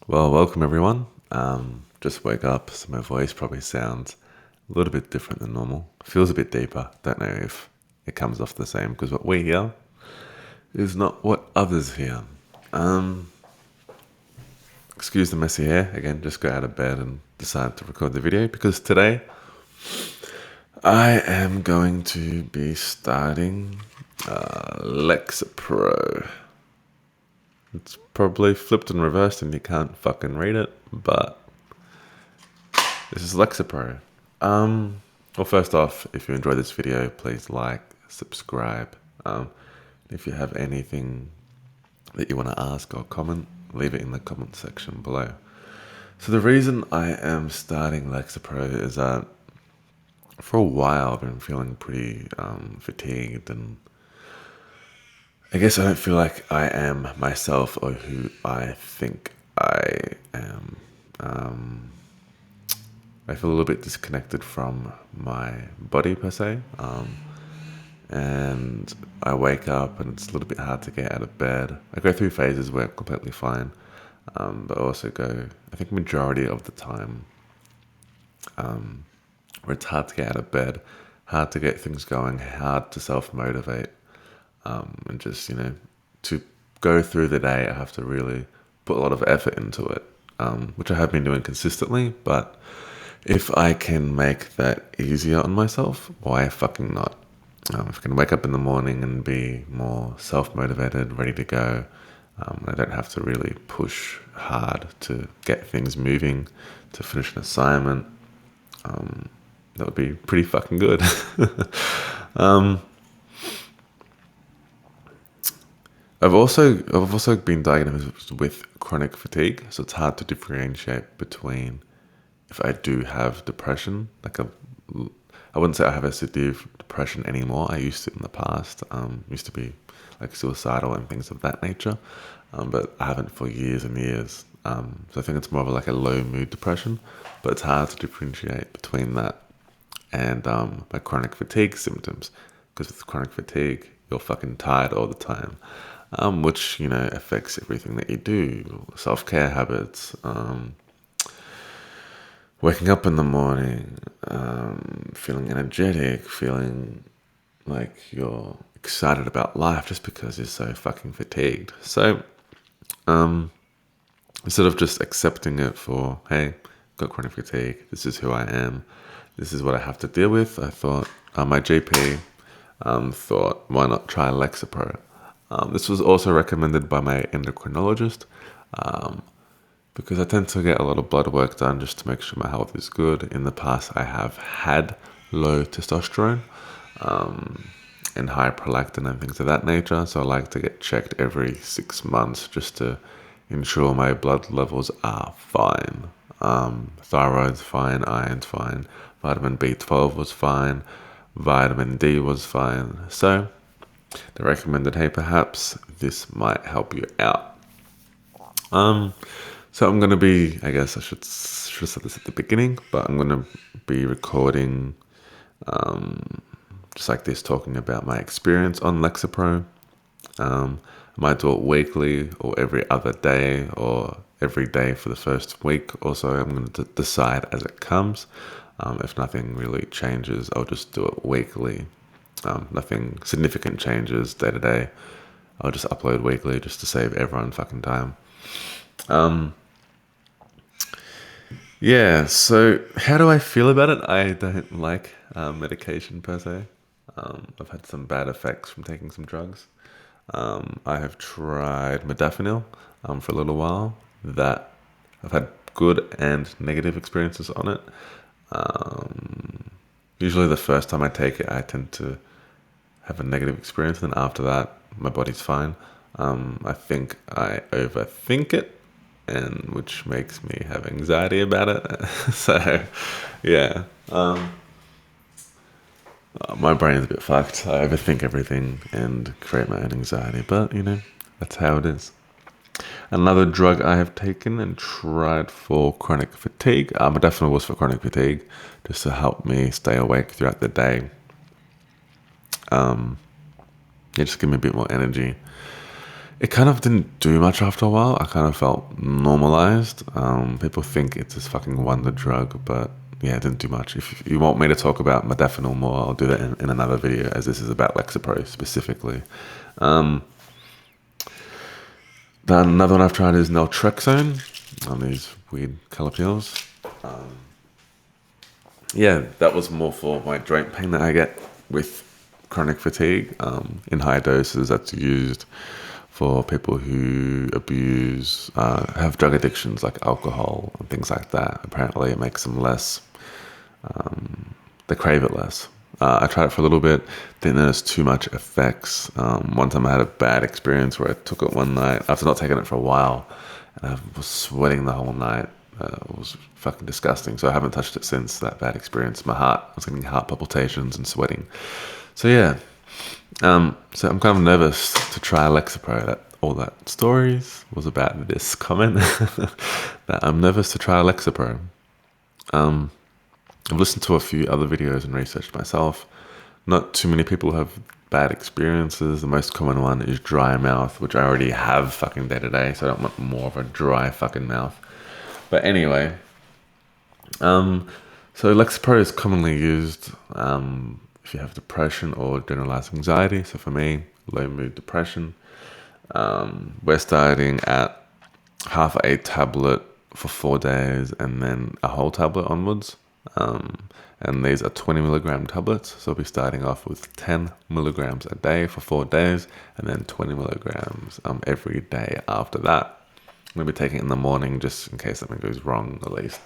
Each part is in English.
Well, welcome everyone. Just woke up, so my voice probably sounds a little bit different than normal. Feels a bit deeper. Don't know if it comes off the same because what we hear is not what others hear. Excuse the messy hair. Again, just got out of bed and decided to record the video because today I am going to be starting Lexapro. It's probably flipped and reversed and you can't fucking read it, but this is Lexapro. Well, first off, if you enjoyed this video, please like, subscribe. If you have anything that you want to ask or comment, leave it in the comment section below. So the reason I am starting Lexapro is that for a while I've been feeling pretty fatigued, and I guess I don't feel like I am myself or who I think I am. I feel a little bit disconnected from my body per se. And I wake up and it's a little bit hard to get out of bed. I go through phases where I'm completely fine, but I also go, I think majority of the time, where it's hard to get out of bed, hard to get things going, hard to self-motivate, and just, to go through the day, I have to really put a lot of effort into it, which I have been doing consistently, but if I can make that easier on myself, why fucking not? If I can wake up in the morning and be more self-motivated, ready to go, I don't have to really push hard to get things moving, to finish an assignment, that would be pretty fucking good. I've also been diagnosed with chronic fatigue, so it's hard to differentiate between if I do have depression. I wouldn't say I have a severe depression anymore. I used to in the past. Used to be like suicidal and things of that nature, but I haven't for years and years. So I think it's more of like a low mood depression, but it's hard to differentiate between that and my chronic fatigue symptoms, because with chronic fatigue, you're fucking tired all the time, which affects everything that you do, self-care habits, waking up in the morning, feeling energetic, feeling like you're excited about life just because you're so fucking fatigued. So instead of just accepting it for, hey, got chronic fatigue, this is who I am, this is what I have to deal with, I thought, my GP thought, why not try Lexapro? This was also recommended by my endocrinologist, because I tend to get a lot of blood work done just to make sure my health is good. In the past, I have had low testosterone and high prolactin and things of that nature, so I like to get checked every 6 months just to ensure my blood levels are fine. Thyroid's fine, iron's fine, vitamin B12 was fine, vitamin D was fine. So they recommended, hey, perhaps this might help you out. So I'm going to be, I guess I should have said this at the beginning, but I'm going to be recording just like this, talking about my experience on Lexapro. I might do it weekly or every other day or every day for the first week or so. I'm going to decide as it comes. If nothing really changes, I'll just do it weekly. Nothing significant changes day to day, I'll just upload weekly just to save everyone fucking time. Yeah, so how do I feel about it? I don't like medication per se. I've had some bad effects from taking some drugs. I have tried modafinil for a little while. That I've had good and negative experiences on it. Usually the first time I take it, I tend to have a negative experience, and then after that, my body's fine. I think I overthink it, and which makes me have anxiety about it. So, yeah, my brain is a bit fucked. I overthink everything and create my own anxiety, but that's how it is. Another drug I have taken and tried for chronic fatigue, modafinil was for chronic fatigue, just to help me stay awake throughout the day. Yeah, just give me a bit more energy. It kind of didn't do much after a while. I kind of felt normalized. People think it's this fucking wonder drug, but yeah, it didn't do much. If you want me to talk about modafinil more, I'll do that in another video, as this is about Lexapro specifically. Then another one I've tried is naltrexone on these weird color pills. Yeah, that was more for my joint pain that I get with chronic fatigue. In high doses, that's used for people who abuse, have drug addictions like alcohol and things like that. Apparently, it makes them less, they crave it less. I tried it for a little bit, didn't notice too much effects. One time I had a bad experience where I took it one night after not taking it for a while, and I was sweating the whole night. It was fucking disgusting. So I haven't touched it since that bad experience. My heart, I was getting heart palpitations and sweating. So yeah, so I'm kind of nervous to try Lexapro. That all that stories was about this comment. That I'm nervous to try Lexapro. I've listened to a few other videos and researched myself. Not too many people have bad experiences. The most common one is dry mouth, which I already have fucking day to day, so I don't want more of a dry fucking mouth. But anyway, so Lexapro is commonly used if you have depression or generalized anxiety. So for me, low mood depression. We're starting at half a tablet for 4 days and then a whole tablet onwards. And these are 20 milligram tablets. So we'll be starting off with 10 milligrams a day for 4 days and then 20 milligrams every day after that. I'm going to be taking it in the morning just in case something goes wrong, at least.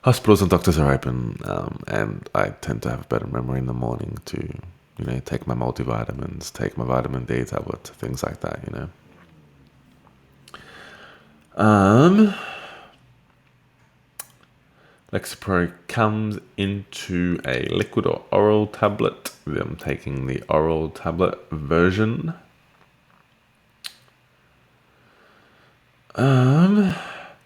Hospitals and doctors are open, and I tend to have better memory in the morning to, take my multivitamins, take my vitamin D tablets, things like that, Lexapro comes into a liquid or oral tablet. I'm taking the oral tablet version.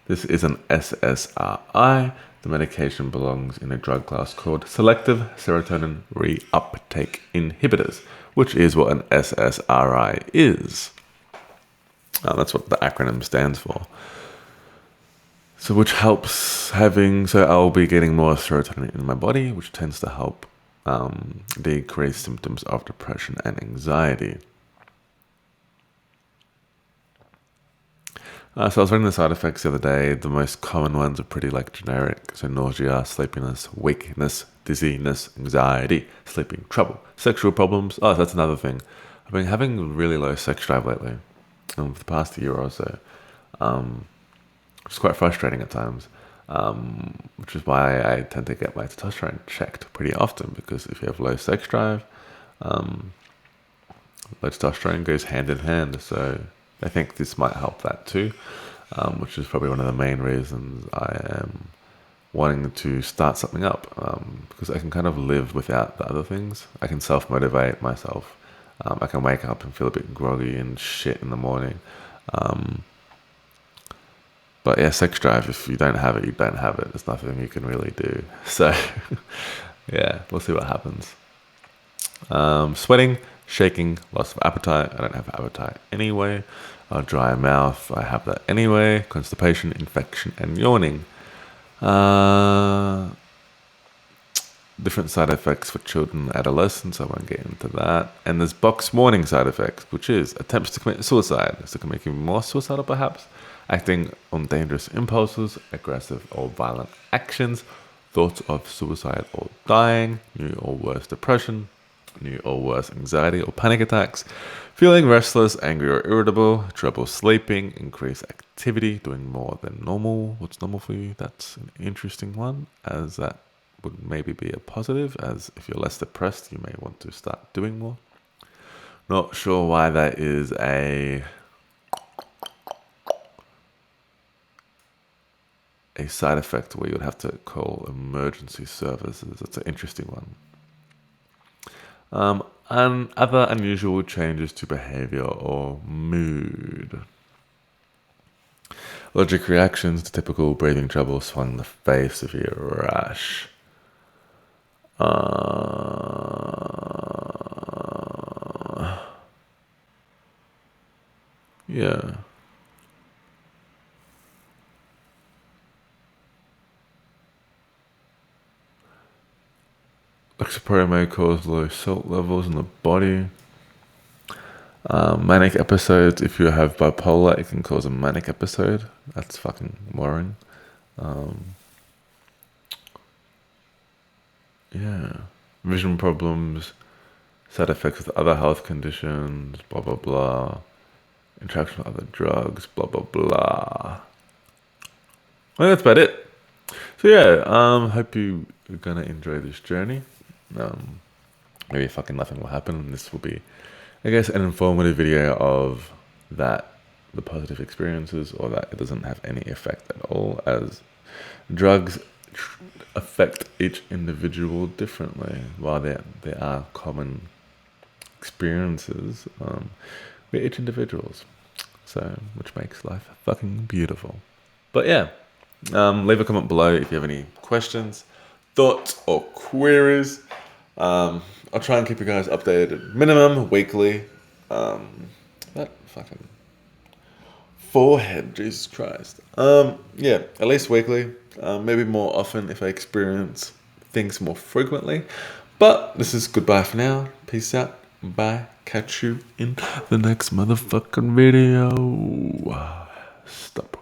This is an SSRI. The medication belongs in a drug class called selective serotonin reuptake inhibitors, which is what an SSRI is. That's what the acronym stands for. So which helps so I'll be getting more serotonin in my body, which tends to help decrease symptoms of depression and anxiety. So I was reading the side effects the other day. The most common ones are pretty generic. So nausea, sleepiness, weakness, dizziness, anxiety, sleeping trouble, sexual problems. Oh, that's another thing. I've been having really low sex drive lately, for the past year or so. Which is quite frustrating at times. Which is why I tend to get my testosterone checked pretty often, because if you have low sex drive, low testosterone goes hand in hand. So I think this might help that too, which is probably one of the main reasons I am wanting to start something up, because I can kind of live without the other things. I can self-motivate myself. I can wake up and feel a bit groggy and shit in the morning. But yeah, sex drive, if you don't have it, you don't have it. There's nothing you can really do. So yeah, we'll see what happens. Sweating, shaking, loss of appetite. I don't have appetite anyway. Dry mouth, I have that anyway. Constipation, infection, and yawning. Different side effects for children and adolescents. I won't get into that. And there's box warning side effects, which is attempts to commit suicide. So it can make you more suicidal, perhaps. Acting on dangerous impulses, aggressive or violent actions, thoughts of suicide or dying, new or worse depression, new or worse anxiety or panic attacks, feeling restless, angry or irritable, trouble sleeping, increased activity, doing more than normal. What's normal for you? That's an interesting one, as that would maybe be a positive, as if you're less depressed, you may want to start doing more. Not sure why that is a side effect where you would have to call emergency services. That's an interesting one. And other unusual changes to behavior or mood. Allergic reactions to typical breathing trouble, swelling in the face, severe rash. Yeah. Lexapro may cause low salt levels in the body. Manic episodes, if you have bipolar, it can cause a manic episode. That's fucking worrying. Yeah. Vision problems, side effects with other health conditions, blah, blah, blah. Interaction with other drugs, blah, blah, blah. Well, that's about it. So yeah, hope you're gonna enjoy this journey. Maybe fucking nothing will happen, and this will be, I guess, an informative video of that, the positive experiences, or that it doesn't have any effect at all, as drugs affect each individual differently. While there are common experiences, we're each individuals, so which makes life fucking beautiful. But yeah, leave a comment below if you have any questions, thoughts, or queries. I'll try and keep you guys updated, minimum weekly. That fucking forehead, Jesus Christ. Yeah, at least weekly. Maybe more often if I experience things more frequently. But this is goodbye for now. Peace out. Bye. Catch you in the next motherfucking video. Stop.